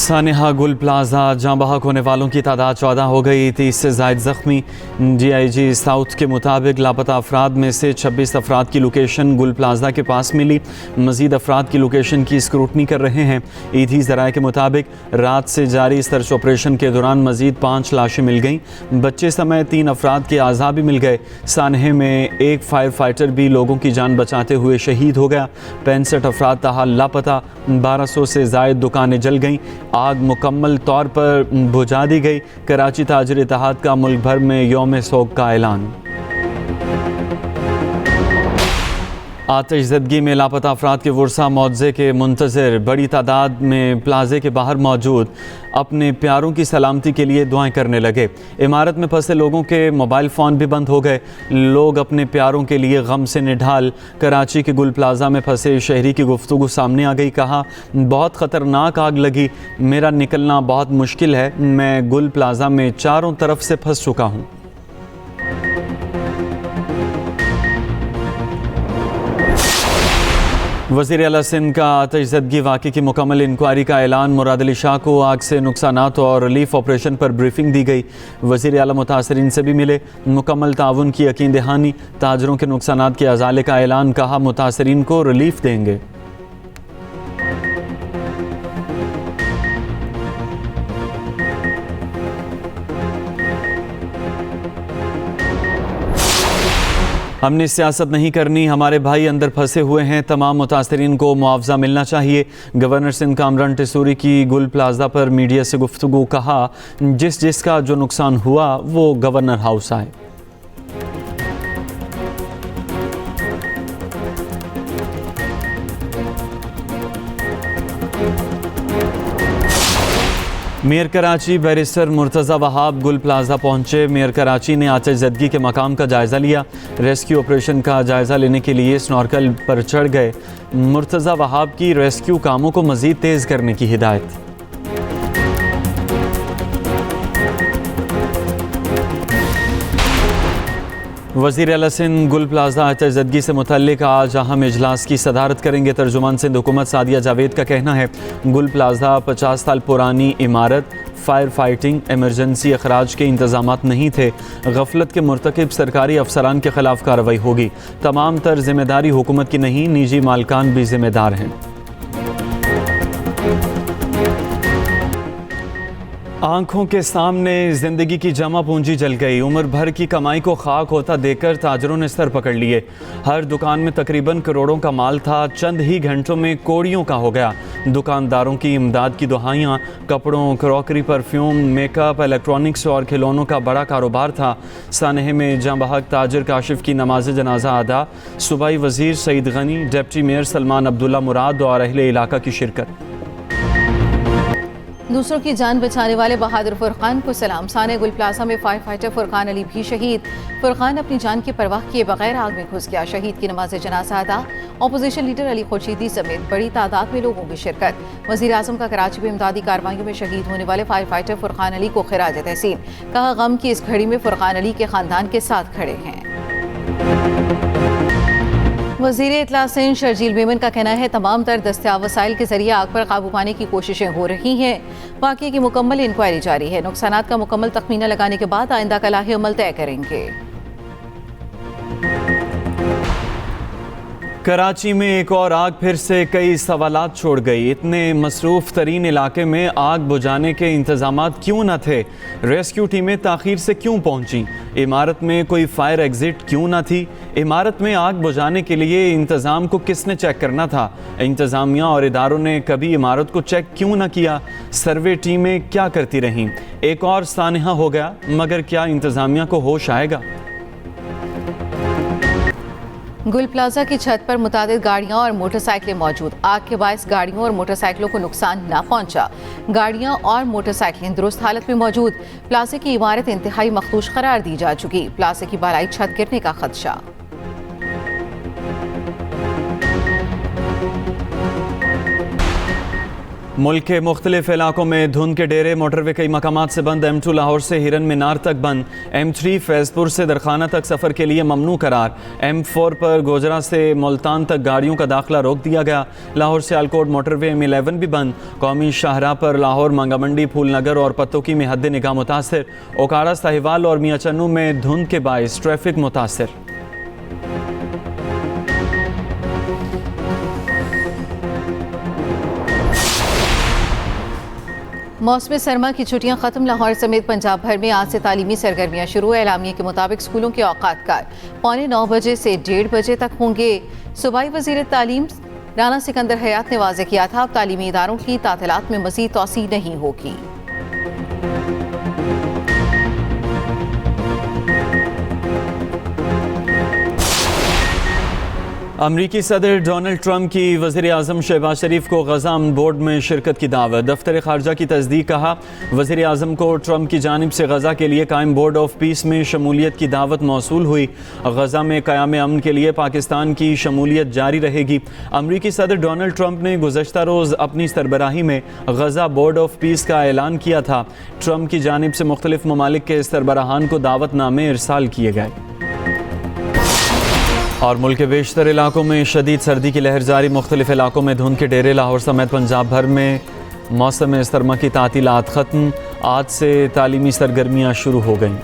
सानेहा गुल प्लाजा जहाँ बहक होने वालों की तादाद 14 हो गई, 30 से ज़ायद ज़ख्मी। DIG साउथ के मुताबिक लापता अफराद में से 26 अफराद की लोकेशन गुल प्लाजा के पास मिली। मज़ीद अफराद की लोकेशन की स्क्रूटनी कर रहे हैं। ईदी ज़राए के मुताबिक रात से जारी सर्च ऑपरेशन के दौरान मज़ीद 5 लाशें मिल गईं। बच्चे समेत 3 अफराद के आज़ा भी मिल गए। सानहे में एक फायर फाइटर भी लोगों की जान बचाते हुए शहीद हो गया। 65 अफराद ताहाल लापता। 1200 से ज़ायद दुकानें जल गईं। आग मुकम्मल तौर पर बुझा दी गई। कराची ताजिर इत्तेहाद का मुल्क भर में यौम सोग का ऐलान। आतिशज़दगी में लापता अफराद के वर्सा मुआवजे के मुंतज़िर। बड़ी तादाद में प्लाजे के बाहर मौजूद अपने प्यारों की सलामती के लिए दुआएं करने लगे। इमारत में फंसे लोगों के मोबाइल फ़ोन भी बंद हो गए। लोग अपने प्यारों के लिए गम से निढाल। कराची के गुल प्लाजा में फंसे शहरी की गुफ्तगू सामने आ गई। कहा, बहुत ख़तरनाक आग लगी, मेरा निकलना बहुत मुश्किल है। मैं गुल प्लाजा में चारों तरफ से फंस चुका हूँ। वज़ीर आला सिंध का आतिशज़दगी वाक़े की मुकम्मल इंक्वायरी का ऐलान। मुराद अली शाह को आग से नुकसानात और रिलीफ ऑपरेशन पर ब्रीफिंग दी गई। वज़ीर आला मुतासरीन से भी मिले। मुकम्मल ताउन की यकीन दहानी। ताजरों के नुकसानात के अज़ाले का ऐलान। कहा, मुतासरीन को रिलीफ देंगे। हमने सियासत नहीं करनी, हमारे भाई अंदर फंसे हुए हैं, तमाम मुतासरीन को मुआवजा मिलना चाहिए। गवर्नर सिंध कामरान टिसूरी की गुल प्लाजा पर मीडिया से गुफ्तगू। कहा, जिसका जो नुकसान हुआ वो गवर्नर हाउस आए। मेयर कराची बैरिस्टर मुर्तज़ा वहाब गुल प्लाजा पहुंचे। मेयर कराची ने आतिशज़दगी के मकाम का जायज़ा लिया। रेस्क्यू ऑपरेशन का जायज़ा लेने के लिए स्नॉर्कल पर चढ़ गए। मुर्तज़ा वहाब की रेस्क्यू कामों को मज़ीद तेज़ करने की हिदायत। वज़ीर आला सिंध गुल प्लाजा आतिशज़दगी से मुतल्लिक़ आज अहम इजलास की सदारत करेंगे। तर्जुमान सिंध हुकूमत सादिया जावेद का कहना है, गुल प्लाजा 50 साल पुरानी इमारत, फायर फाइटिंग एमरजेंसी अखराज के इंतजामात नहीं थे। गफलत के मुर्तकिब सरकारी अफसरान के खिलाफ कार्रवाई होगी। तमाम तर जिम्मेदारी हुकूमत की नहीं, निजी मालकान भी जिम्मेदार हैं। आंखों के सामने जिंदगी की जमा पूंजी जल गई। उम्र भर की कमाई को खाक होता देखकर ताजरों ने सर पकड़ लिए। हर दुकान में तकरीबन करोड़ों का माल था, चंद ही घंटों में कोड़ियों का हो गया। दुकानदारों की इमदाद की दुहाइयाँ। कपड़ों, क्रॉकरी, परफ्यूम, मेकअप, इलेक्ट्रॉनिक्स और खिलौनों का बड़ा कारोबार था। सानहे में जहाँ बहक ताजिर काशिफ की नमाज जनाजा अदा। सूबाई वज़ीर सईद गनी, डिप्टी मेयर सलमान अब्दुल्ला मुराद और अहले इलाका की शिरकत। दूसरों की जान बचाने वाले बहादुर फुरकान को सलाम। साने गुल प्लाजा में फायर फाइटर फुरकान अली भी शहीद। फुरकान अपनी जान की परवाह किए बगैर आग में घुस गया। शहीद की नमाज जनाजा अदा। अपोजिशन लीडर अली खुर्शीदी समेत बड़ी तादाद में लोगों की शिरकत। वज़ीर आज़म का कराची में इमदादी कार्रवाइयों में शहीद होने वाले फायर फाइटर फुरकान अली को खिराज तहसीन। कहा, गम की इस घड़ी में फुरकान अली के खानदान के साथ खड़े हैं। वज़ीर इत्तला सिंध शर्जील मेमन का कहना है, तमाम तर दस्तियाब वसाइल के जरिए आग पर काबू पाने की कोशिशें हो रही हैं। वाक़े की मुकम्मल इंक्वायरी जारी है। नुकसानात का मुकम्मल तखमीना लगाने के बाद आइंदा का लाहे अमल तय करेंगे। कराची में एक और आग फिर से कई सवालात छोड़ गई। इतने मसरूफ़ तरीन इलाके में आग बुझाने के इंतजामात क्यों न थे? रेस्क्यू टीमें ताख़ीर से क्यों पहुंची? इमारत में कोई फायर एग्ज़िट क्यों न थी? इमारत में आग बुझाने के लिए इंतज़ाम को किसने चेक करना था? इंतज़ामिया और इदारों ने कभी इमारत को चेक क्यों न किया? सर्वे टीमें क्या करती रहीं? एक और सानहा हो गया, मगर क्या इंतज़ामिया को होश आएगा? गुल प्लाजा की छत पर मुतादिद गाड़ियां और मोटरसाइकिलें मौजूद। आग के बायस गाड़ियों और मोटरसाइकिलों को नुकसान न पहुंचा। गाड़ियां और मोटरसाइकिलें दुरुस्त हालत में मौजूद। प्लाजे की इमारत इंतहाई मखदूश करार दी जा चुकी। प्लाजे की बालाई छत गिरने का खदशा। मुल्क के मुख्तलिफ इलाकों में धुंध के डेरे, मोटरवे कई मकामात से बंद। M2 लाहौर से हिरन मीनार तक बंद। M3 फैज़पुर से दरखाना तक सफ़र के लिए ममनू करार। M4 पर गोजरा से मुल्तान तक गाड़ियों का दाखिला रोक दिया गया। लाहौर से आलकोट मोटरवे M11 भी बंद। कौमी शाहराह पर लाहौर, मंगामंडी, फूलनगर और पत्तोकी में हद निगाह मुतासर। ओकारा, साहिवाल और मियां चन्नू में धुंध के बाइस ट्रैफिक मुतासर। मौसम सरमा की छुट्टियां खत्म। लाहौर समेत पंजाब भर में आज से तालीमी सरगर्मियां शुरू। एलामिया के मुताबिक स्कूलों के औकात कार 9:15 बजे से 1:30 बजे तक होंगे। सूबाई वज़ीर तालीम राना सिकंदर हयात ने वाज़ेह किया था, अब तालीमी इदारों की तातीलात में मज़ीद तोसी नहीं होगी। अमरीकी सदर डोनाल्ड ट्रंप की वज़ीर आज़म शहबाज शरीफ को गज़ा अमन बोर्ड में शिरकत की दावत। दफ्तर ख़ारजा की तस्दीक। कहा, वज़ीर आज़म को ट्रंप की जानिब से गज़ा के लिए कायम बोर्ड ऑफ पीस में शमूलियत की दावत मौसूल हुई। गज़ा में क़याम अमन के लिए पाकिस्तान की शमूलियत जारी रहेगी। अमरीकी सदर डोनाल्ड ट्रंप ने गुज़श्ता रोज़ अपनी सरबराही में गज़ा बोर्ड ऑफ पीस का ऐलान किया था। ट्रंप की जानिब से मुख्तलिफ ममालिक के सरबराहान को दावतनामे इरसाल किए गए। और मुल्क के बेशतर इलाकों में शदीद सर्दी की लहर जारी। मुख्तलिफ इलाकों में धुंध के डेरे। लाहौर समेत पंजाब भर में मौसम सरमा की तातीलात ख़त्म। आज से तालीमी सरगर्मियाँ शुरू हो गईं।